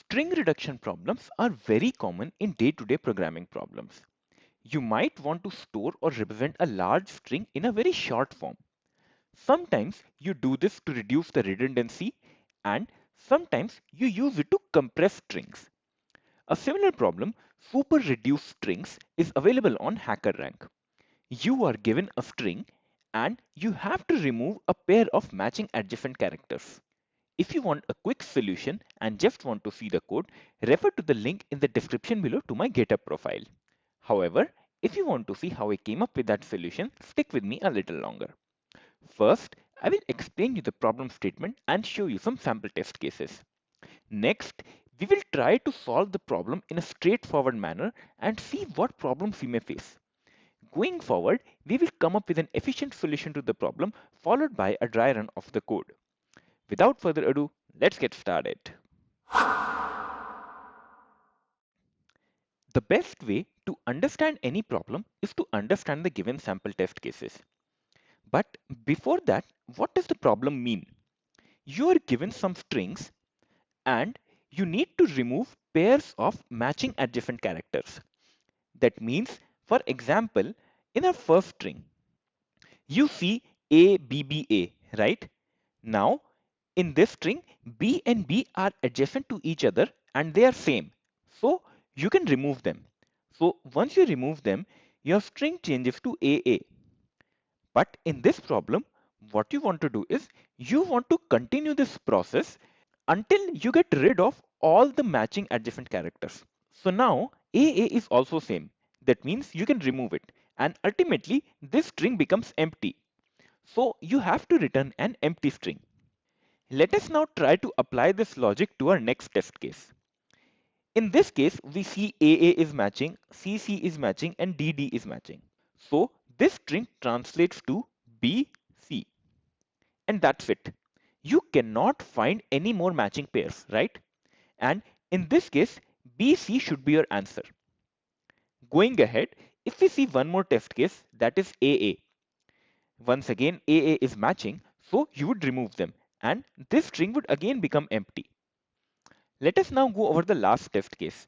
String reduction problems are very common in day-to-day programming problems. You might want to store or represent a large string in a very short form. Sometimes you do this to reduce the redundancy, and sometimes you use it to compress strings. A similar problem, super reduced strings, is available on HackerRank. You are given a string and you have to remove a pair of matching adjacent characters. If you want a quick solution and just want to see the code, refer to the link in the description below to my GitHub profile. However, if you want to see how I came up with that solution, stick with me a little longer. First, I will explain you the problem statement and show you some sample test cases. Next, we will try to solve the problem in a straightforward manner and see what problems we may face. Going forward, we will come up with an efficient solution to the problem followed by a dry run of the code. Without further ado, let's get started. The best way to understand any problem is to understand the given sample test cases. But before that, what does the problem mean? You are given some strings and you need to remove pairs of matching adjacent characters. That means, for example, in our first string, you see A, B, B, A, right? Now, in this string, B and B are adjacent to each other and they are same. So, you can remove them. So, once you remove them, your string changes to AA. But in this problem, what you want to do is you want to continue this process until you get rid of all the matching adjacent characters. So now AA is also same. That means you can remove it and ultimately this string becomes empty. So you have to return an empty string. Let us now try to apply this logic to our next test case. In this case, we see AA is matching, CC is matching and DD is matching. So this string translates to BC. And that's it. You cannot find any more matching pairs, right? And in this case, BC should be your answer. Going ahead, if we see one more test case, that is AA. Once again, AA is matching, so you would remove them and this string would again become empty. Let us now go over the last test case.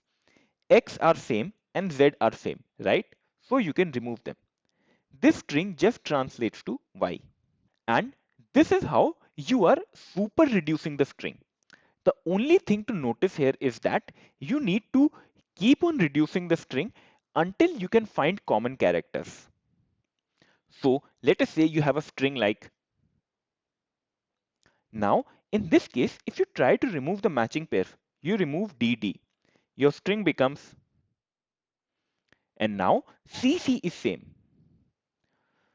X are same and Z are same, right? So you can remove them. This string just translates to Y. And this is how you are super reducing the string. The only thing to notice here is that you need to keep on reducing the string until you can find common characters. So let us say you have a string like. Now, in this case, if you try to remove the matching pair, you remove DD. Your string becomes, and now CC is same.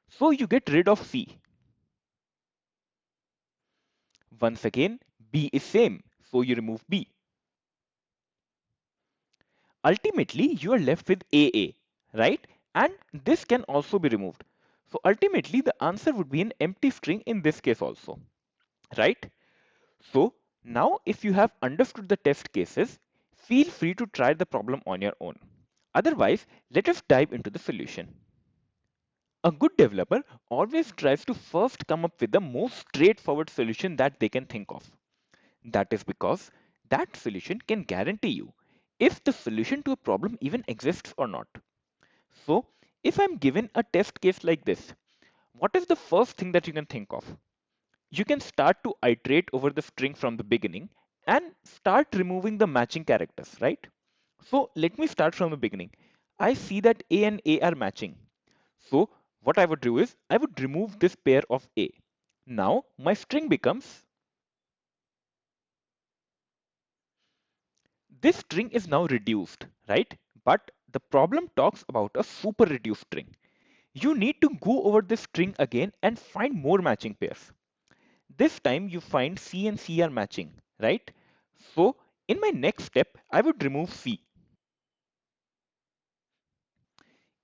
So you get rid of C. Once again, B is same. So you remove B. Ultimately, you are left with AA, right? And this can also be removed. So ultimately, the answer would be an empty string in this case also, right? So now if you have understood the test cases, feel free to try the problem on your own. Otherwise, let us dive into the solution. A good developer always tries to first come up with the most straightforward solution that they can think of. That is because that solution can guarantee you if the solution to a problem even exists or not. So, if I'm given a test case like this, what is the first thing that you can think of? You can start to iterate over the string from the beginning and start removing the matching characters, right? So, let me start from the beginning. I see that A and A are matching. So, what I would do is I would remove this pair of A. Now, my string becomes. This string is now reduced, right? But the problem talks about a super reduced string. You need to go over this string again and find more matching pairs. This time you find C and C are matching, right? So in my next step, I would remove C.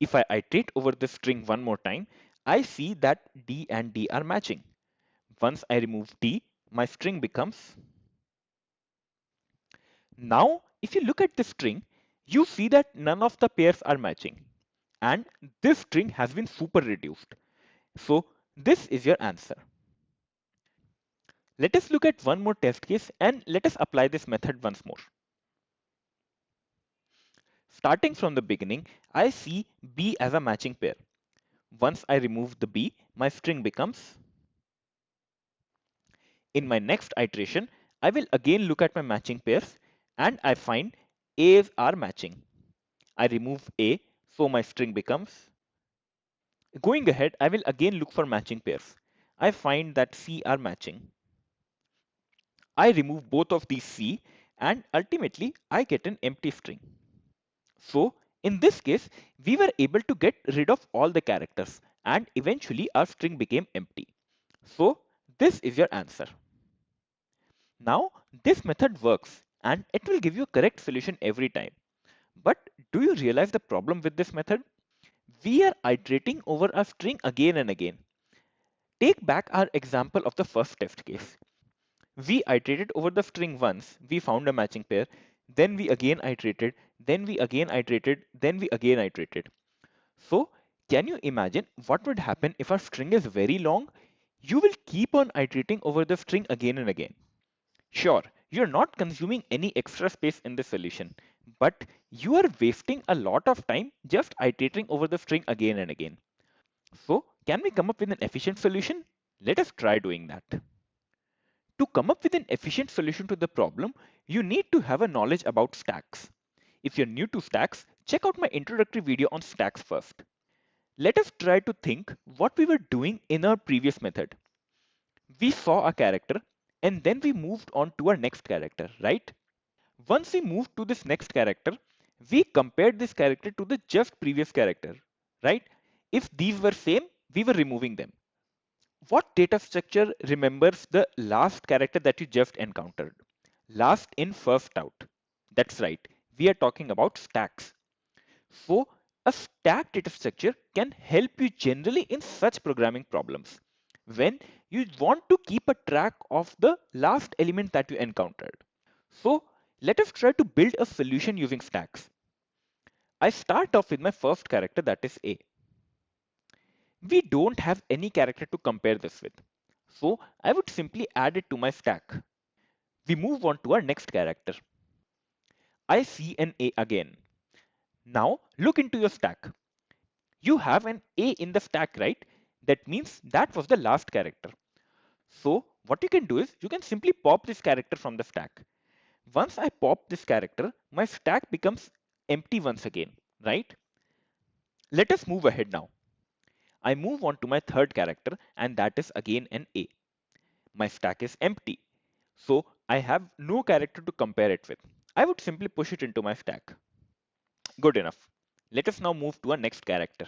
If I iterate over this string one more time, I see that D and D are matching. Once I remove D, my string becomes. Now, if you look at the string, you see that none of the pairs are matching. And this string has been super reduced. So this is your answer. Let us look at one more test case and let us apply this method once more. Starting from the beginning, I see B as a matching pair. Once I remove the B, my string becomes. In my next iteration, I will again look at my matching pairs and I find A's are matching. I remove A, so my string becomes. Going ahead, I will again look for matching pairs. I find that C are matching. I remove both of these C and ultimately I get an empty string. So in this case, we were able to get rid of all the characters and eventually our string became empty. So this is your answer. Now this method works and it will give you a correct solution every time. But do you realize the problem with this method? We are iterating over a string again and again. Take back our example of the first test case. We iterated over the string once, we found a matching pair, then we again iterated, then we again iterated, then we again iterated. So, can you imagine what would happen if our string is very long? You will keep on iterating over the string again and again. Sure, you're not consuming any extra space in the solution, but you are wasting a lot of time just iterating over the string again and again. So, can we come up with an efficient solution? Let us try doing that. To come up with an efficient solution to the problem, you need to have a knowledge about stacks. If you're new to stacks, check out my introductory video on stacks first. Let us try to think what we were doing in our previous method. We saw a character and then we moved on to our next character, right? Once we moved to this next character, we compared this character to the just previous character, right? If these were same, we were removing them. What data structure remembers the last character that you just encountered? Last in, first out. That's right. We are talking about stacks. So a stack data structure can help you generally in such programming problems when you want to keep a track of the last element that you encountered. So let us try to build a solution using stacks. I start off with my first character, that is A. We don't have any character to compare this with. So I would simply add it to my stack. We move on to our next character. I see an A again. Now look into your stack. You have an A in the stack, right? That means that was the last character. So what you can do is you can simply pop this character from the stack. Once I pop this character, my stack becomes empty once again, right? Let us move ahead now. I move on to my third character and that is again an A. My stack is empty. So I have no character to compare it with. I would simply push it into my stack. Good enough. Let us now move to our next character.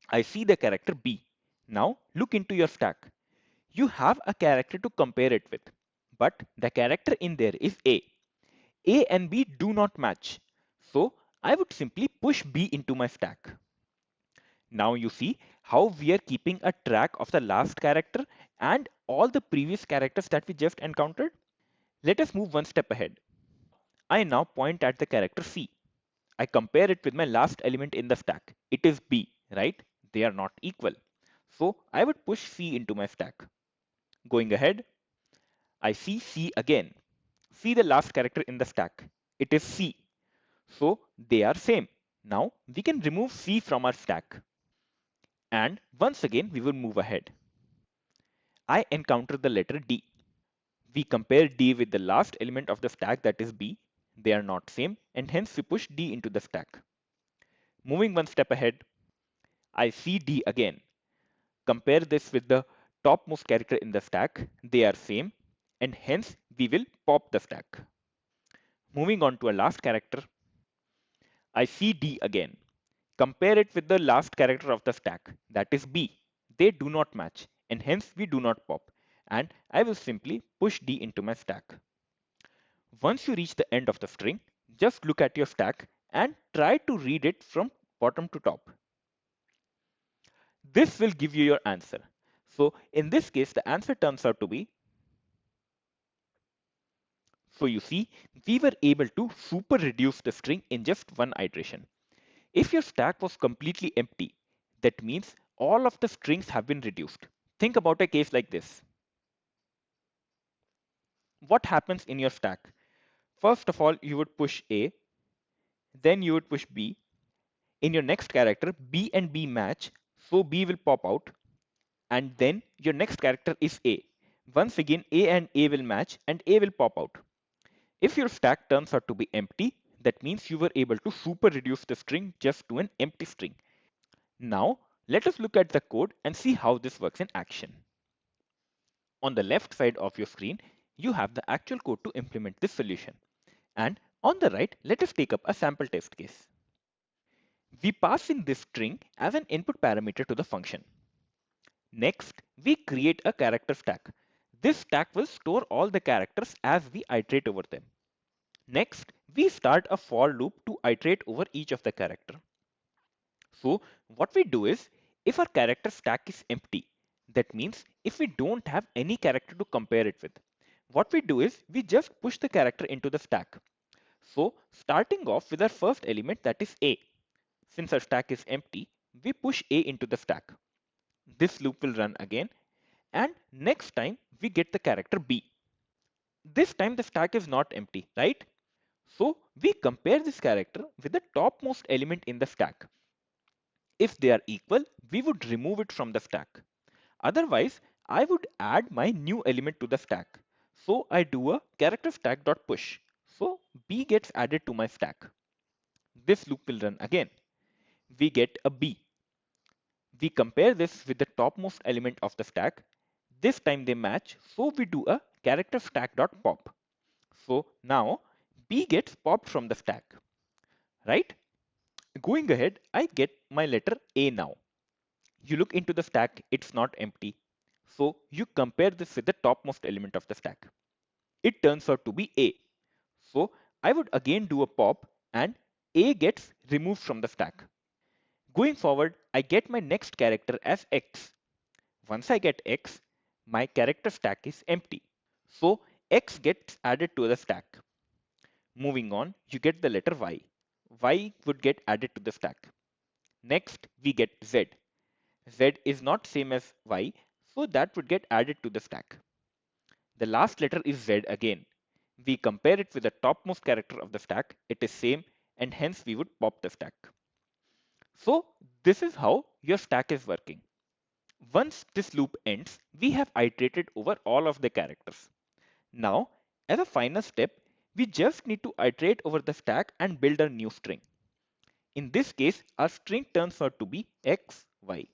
I see the character B. Now look into your stack. You have a character to compare it with, but the character in there is A. A and B do not match. So I would simply push B into my stack. Now you see how we are keeping a track of the last character and all the previous characters that we just encountered. Let us move one step ahead. I now point at the character C. I compare it with my last element in the stack. It is B, right? They are not equal. So I would push C into my stack. Going ahead, I see C again. See the last character in the stack. It is C. So they are same. Now we can remove C from our stack. And once again, we will move ahead. I encounter the letter D. We compare D with the last element of the stack, that is B. They are not same and hence we push D into the stack. Moving one step ahead, I see D again. Compare this with the topmost character in the stack. They are same and hence we will pop the stack. Moving on to a last character, I see D again. Compare it with the last character of the stack, that is B. They do not match and hence we do not pop, and I will simply push D into my stack. Once you reach the end of the string, just look at your stack and try to read it from bottom to top. This will give you your answer. So in this case, the answer turns out to be, so you see, we were able to super reduce the string in just one iteration. If your stack was completely empty, that means all of the strings have been reduced. Think about a case like this. What happens in your stack? First of all, you would push A, Then you would push B. In your next character, B and B match, so B will pop out. And then your next character is A. Once again, A and A will match and A will pop out. If your stack turns out to be empty, that means you were able to super reduce the string just to an empty string. Now, let us look at the code and see how this works in action. On the left side of your screen, you have the actual code to implement this solution. And on the right, let us take up a sample test case. We pass in this string as an input parameter to the function. Next, we create a character stack. This stack will store all the characters as we iterate over them. Next, we start a for loop to iterate over each of the character. So what we do is, if our character stack is empty, that means if we don't have any character to compare it with, what we do is we just push the character into the stack. So starting off with our first element, that is A. Since our stack is empty, we push A into the stack. This loop will run again, and next time we get the character B. This time the stack is not empty, right? So we compare this character with the topmost element in the stack. If they are equal, we would remove it from the stack. Otherwise, I would add my new element to the stack. So I do a character stack.push. So B gets added to my stack. This loop will run again. We get a B. We compare this with the topmost element of the stack. This time they match, so we do a character stack.pop. So now B gets popped from the stack, right? Going ahead, I get my letter A now. You look into the stack, it's not empty. So you compare this with the topmost element of the stack. It turns out to be A. So I would again do a pop and A gets removed from the stack. Going forward, I get my next character as X. Once I get X, my character stack is empty. So X gets added to the stack. Moving on, you get the letter Y. Y would get added to the stack. Next, we get Z. Z is not same as Y, so that would get added to the stack. The last letter is Z again. We compare it with the topmost character of the stack, it is same, and hence we would pop the stack. So this is how your stack is working. Once this loop ends, we have iterated over all of the characters. Now, as a final step, we just need to iterate over the stack and build a new string. In this case, our string turns out to be X, Y.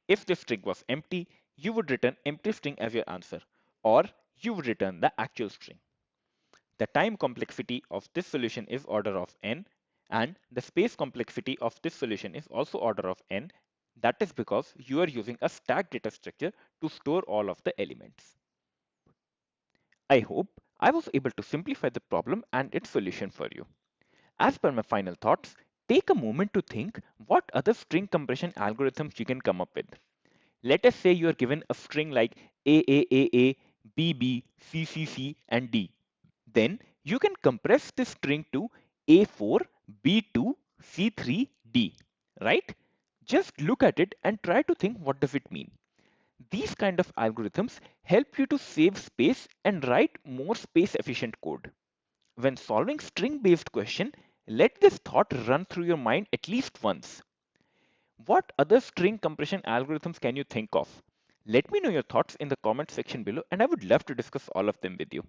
If the string was empty, you would return empty string as your answer, or you would return the actual string. The time complexity of this solution is order of n, and the space complexity of this solution is also order of n. That is because you are using a stack data structure to store all of the elements. I hope I was able to simplify the problem and its solution for you. As per my final thoughts, take a moment to think what other string compression algorithms you can come up with. Let us say you are given a string like AAAA, BB, CCC, and D. Then you can compress this string to A4, B2, C3, D, right? Just look at it and try to think what does it mean. These kind of algorithms help you to save space and write more space efficient code. When solving string-based question, let this thought run through your mind at least once. What other string compression algorithms can you think of? Let me know your thoughts in the comment section below and I would love to discuss all of them with you.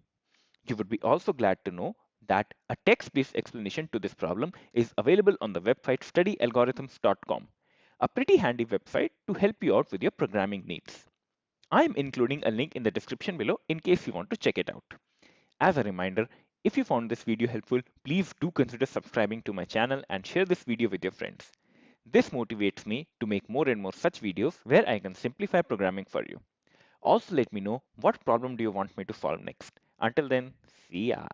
You would be also glad to know that a text-based explanation to this problem is available on the website studyalgorithms.com, a pretty handy website to help you out with your programming needs. I am including a link in the description below in case you want to check it out. As a reminder, if you found this video helpful, please do consider subscribing to my channel and share this video with your friends. This motivates me to make more and more such videos where I can simplify programming for you. Also let me know what problem do you want me to solve next. Until then, see ya.